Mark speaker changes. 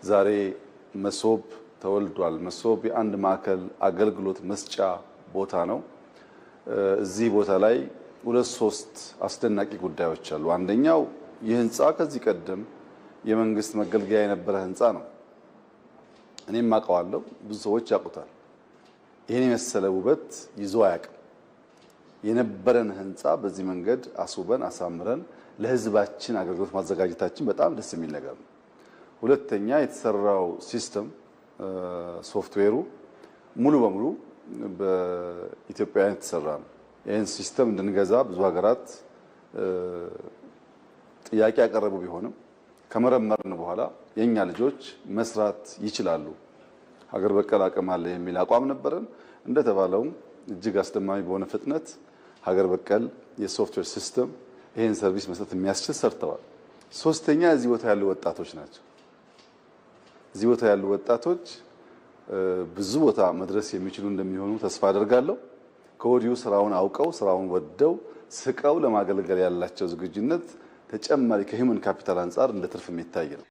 Speaker 1: ዛሬ መሶብ ተወልዷል። መሶብ የአንድ ማዕከል አገልግሎት መስጫ ቦታ ነው። እዚህ ቦታ ላይ ሁለት ሶስት አስደናቂ ጉዳዮች አሉ። አንደኛው ይህ ህንፃ ከዚህ ቀደም የመንግስት መገልገያ የነበረ ህንፃ ነው። እኔም አውቀዋለሁ፣ ብዙ ሰዎች ያውቁታል። ይህን የመሰለ ውበት ይዞ አያውቅም። የነበረን ህንፃ በዚህ መንገድ አስውበን አሳምረን ለህዝባችን አገልግሎት ማዘጋጀታችን በጣም ደስ የሚል ነገር ነው። ሁለተኛ የተሰራው ሲስተም ሶፍትዌሩ ሙሉ በሙሉ በኢትዮጵያውያን የተሰራ ነው። ይህን ሲስተም እንድንገዛ ብዙ ሀገራት ጥያቄ ያቀረቡ ቢሆንም ከመረመርን በኋላ የኛ ልጆች መስራት ይችላሉ፣ ሀገር በቀል አቅም አለ የሚል አቋም ነበረን። እንደተባለው እጅግ አስደማሚ በሆነ ፍጥነት ሀገር በቀል የሶፍትዌር ሲስተም ይህን ሰርቪስ መስጠት የሚያስችል ሰርተዋል። ሶስተኛ እዚህ ቦታ ያሉ ወጣቶች ናቸው። እዚህ ቦታ ያሉ ወጣቶች ብዙ ቦታ መድረስ የሚችሉ እንደሚሆኑ ተስፋ አደርጋለሁ። ከወዲሁ ስራውን አውቀው ስራውን ወደው ስቀው ለማገልገል ያላቸው ዝግጁነት ተጨማሪ ከሂውመን ካፒታል አንጻር እንደ ትርፍ የሚታይ ነው።